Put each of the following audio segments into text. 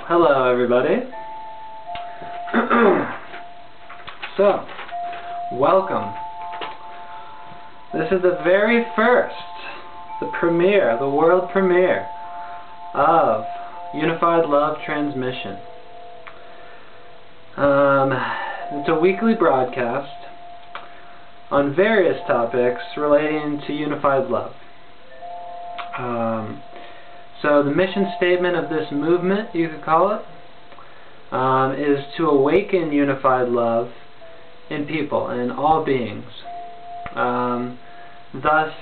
Hello everybody. So, welcome. This is the very first, the world premiere of Unified Love Transmission. It's a weekly broadcast on various topics relating to unified love. So the mission statement of this movement, you could call it, is to awaken unified love in people, in all beings. Thus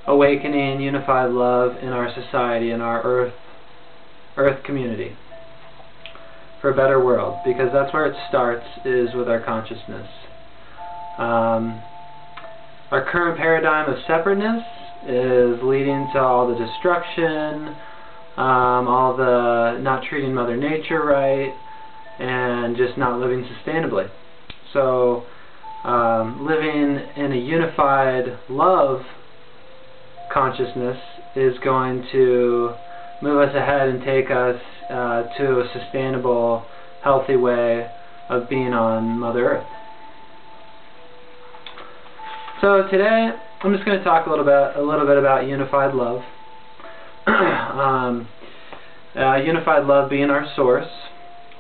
awakening unified love in our society, in our earth community, for a better world, because that's where it starts, is with our consciousness. Our current paradigm of separateness is leading to all the destruction, all the not treating Mother Nature right, and just not living sustainably. So living in a unified love consciousness is going to move us ahead and take us to a sustainable, healthy way of being on Mother Earth. So today I'm just going to talk a little bit about unified love. Unified love being our source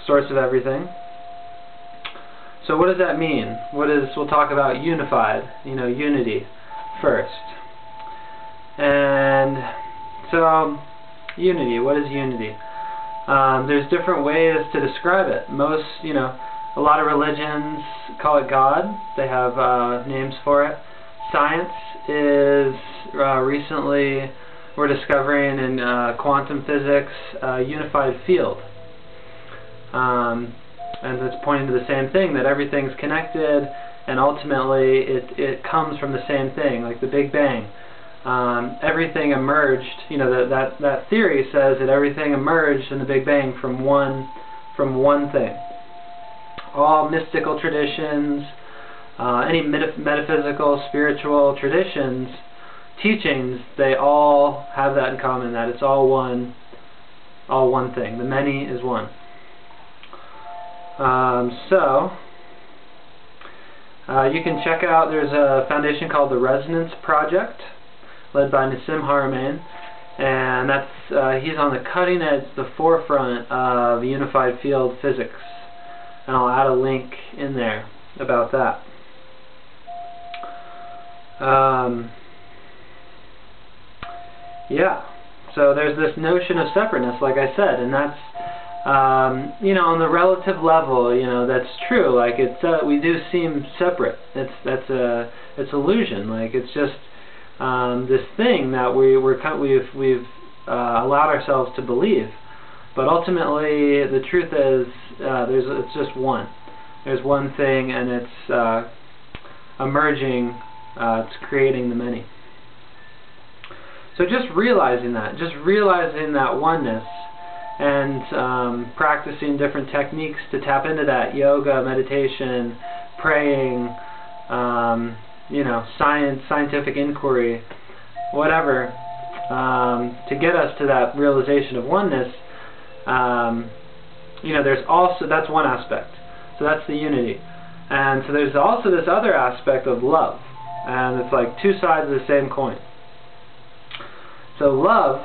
of everything. So what does that mean? We'll talk about unified, unity first. And so unity, what is unity? There's different ways to describe it. A lot of religions call it God. They have names for it. Science is recently, we're discovering in quantum physics a unified field. And it's pointing to the same thing, that everything's connected, and ultimately it comes from the same thing, like the Big Bang. Everything emerged, that theory says that everything emerged in the Big Bang from one thing. All mystical traditions, any metaphysical, spiritual traditions, teachings, they all have that in common, that it's all one thing. The many is one. You can check out, there's a foundation called the Resonance Project, led by Nassim Haramein, and he's on the cutting edge, the forefront of unified field physics. And I'll add a link in there about that. Yeah, so there's this notion of separateness, like I said, and that's, on the relative level, that's true. Like we do seem separate. It's illusion. Like it's just this thing that we've allowed ourselves to believe. But ultimately, the truth is, it's just one. There's one thing, and it's emerging. It's creating the many. So just realizing that oneness, and practicing different techniques to tap into that, yoga, meditation, praying, scientific inquiry, whatever, to get us to that realization of oneness. There's also, that's one aspect. So that's the unity. And so there's also this other aspect of love. And it's like two sides of the same coin. So love,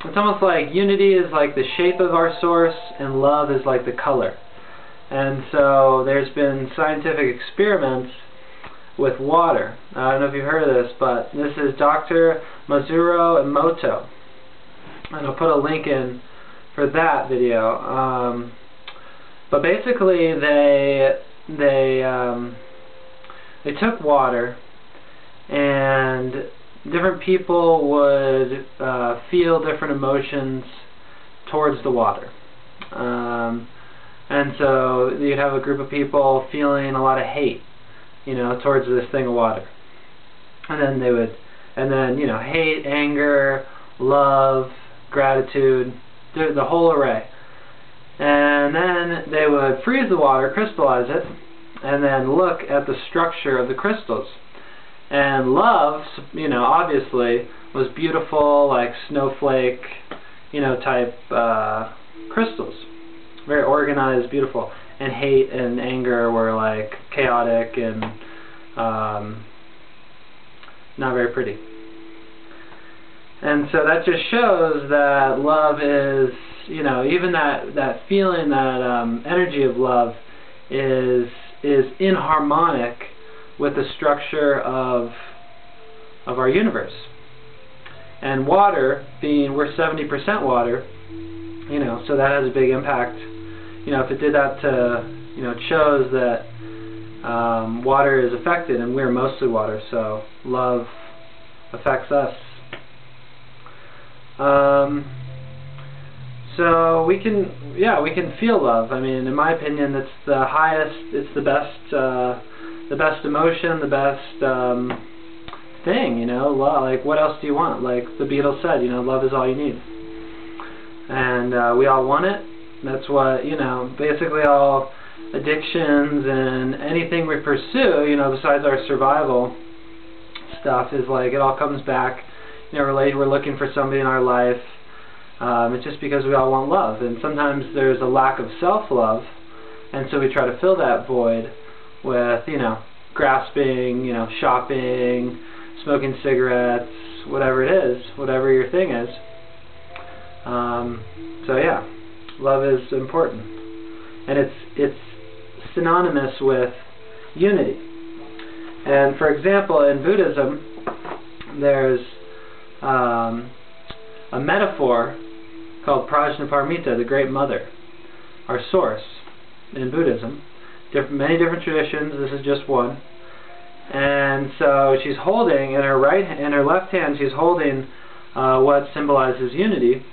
it's almost like unity is like the shape of our source, and love is like the color. And so there's been scientific experiments with water. I don't know if you've heard of this, but this is Dr. Masaru Emoto. And I'll put a link in for that video. But basically they took water, and different people would feel different emotions towards the water. And so you'd have a group of people feeling a lot of hate, towards this thing of water. And then hate, anger, love, gratitude, the whole array. And then they would freeze the water, crystallize it, and then look at the structure of the crystals. And love, you know, obviously was beautiful, like snowflake, you know, type crystals. Very organized, beautiful. And hate and anger were like chaotic and not very pretty. And so that just shows that love is, you know, even that feeling, that energy of love is inharmonic with the structure of our universe. And water, being we're 70% water, you know, so that has a big impact. You know, if it did that to, you know, it shows that water is affected, and we're mostly water, so love affects us. So we can feel love. I mean, in my opinion, it's the highest, it's the best emotion, the best thing, you know. Love, like, what else do you want? Like the Beatles said, you know, love is all you need. And we all want it. That's what, you know, basically all addictions and anything we pursue, you know, besides our survival stuff, is like it all comes back. You know, we're looking for somebody in our life. It's just because we all want love, and sometimes there's a lack of self-love, and so we try to fill that void with, you know, grasping, you know, shopping, smoking cigarettes, whatever it is, whatever your thing is. So yeah, love is important, and it's synonymous with unity. And for example, in Buddhism, there's a metaphor called Prajnaparamita, the Great Mother, our source in Buddhism. Many different traditions. This is just one. And so she's holding in her left hand, she's holding what symbolizes unity,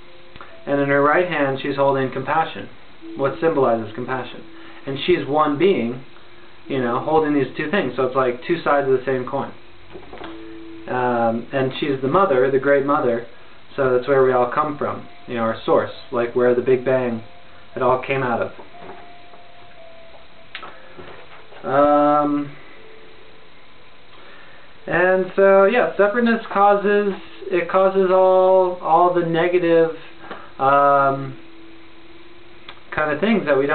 and in her right hand she's holding compassion, what symbolizes compassion. And she's one being, you know, holding these two things. So it's like two sides of the same coin. And she's the mother, the Great Mother. So that's where we all come from, you know, our source, like where the Big Bang, it all came out of. And so, yeah, separateness causes all the negative kind of things that we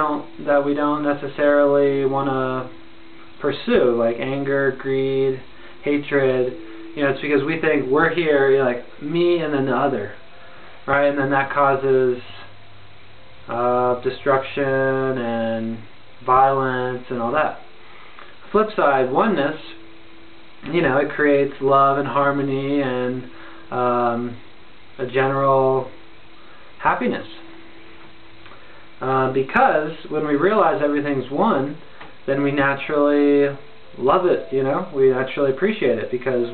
don't necessarily want to pursue, like anger, greed, hatred. You know, it's because we think we're here, you know, like me and then the other, right? And then that causes destruction and violence and all that. Flip side, oneness, you know, it creates love and harmony and a general happiness. Because when we realize everything's one, then we naturally love it, you know, we naturally appreciate it, because,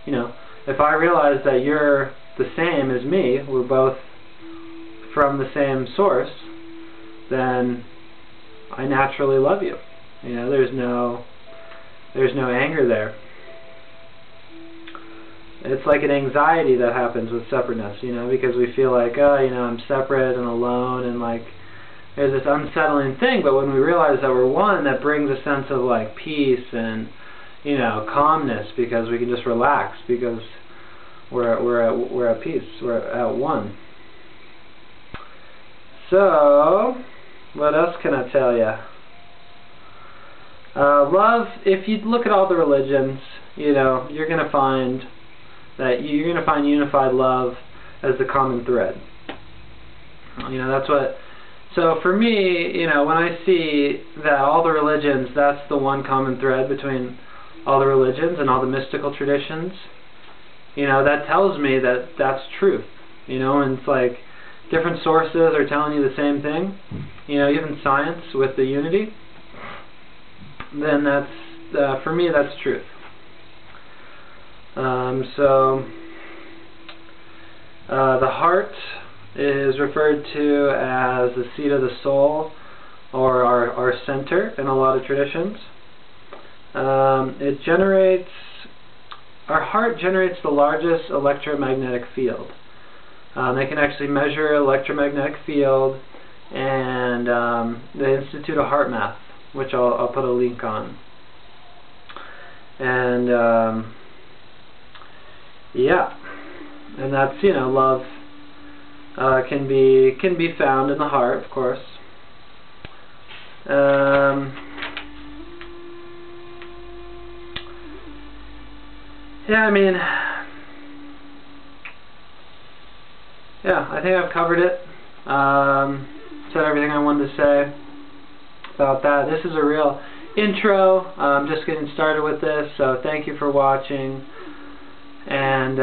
you know, if I realize that you're the same as me, we're both from the same source, then I naturally love you. You know, there's no anger there. It's like an anxiety that happens with separateness, you know, because we feel like, oh, you know, I'm separate and alone, and like there's this unsettling thing. But when we realize that we're one, that brings a sense of like peace and, you know, calmness, because we can just relax because we're at peace, we're at one. So what else can I tell you? Love, if you look at all the religions, you know, you're going to find that you're going to find unified love as the common thread. You know, that's what. So for me, you know, when I see that all the religions, that's the one common thread between all the religions and all the mystical traditions, you know, that tells me that that's truth. You know, and it's like different sources are telling you the same thing. You know, even science with the unity, then that's, for me, that's truth. So the heart is referred to as the seat of the soul, or our center in a lot of traditions. It generates, our heart generates the largest electromagnetic field. They can actually measure electromagnetic field, and the Institute of Heart Math, which I'll put a link on. And yeah, and that's, you know, love can be found in the heart, of course. Yeah, I mean, yeah, I think I've covered it. Said everything I wanted to say about that. This is a real intro. I'm just getting started with this, so thank you for watching. And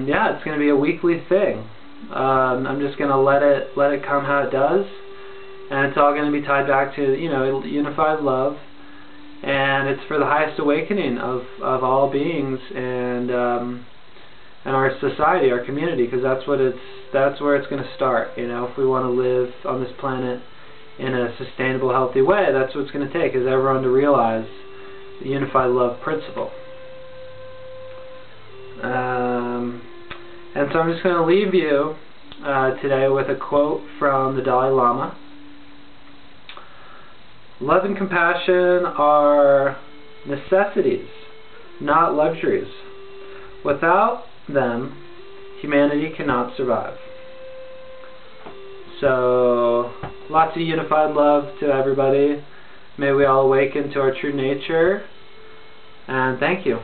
yeah, it's going to be a weekly thing. I'm just going to let it come how it does, and it's all going to be tied back to, you know, unified love, and it's for the highest awakening of all beings and our society, our community, because that's where it's going to start. You know, if we want to live on this planet in a sustainable, healthy way, that's what it's going to take, is everyone to realize the unified love principle. And so I'm just going to leave you today with a quote from the Dalai Lama. Love and compassion are necessities, not luxuries. Without them, humanity cannot survive. So, lots of unified love to everybody. May we all awaken to our true nature. And thank you.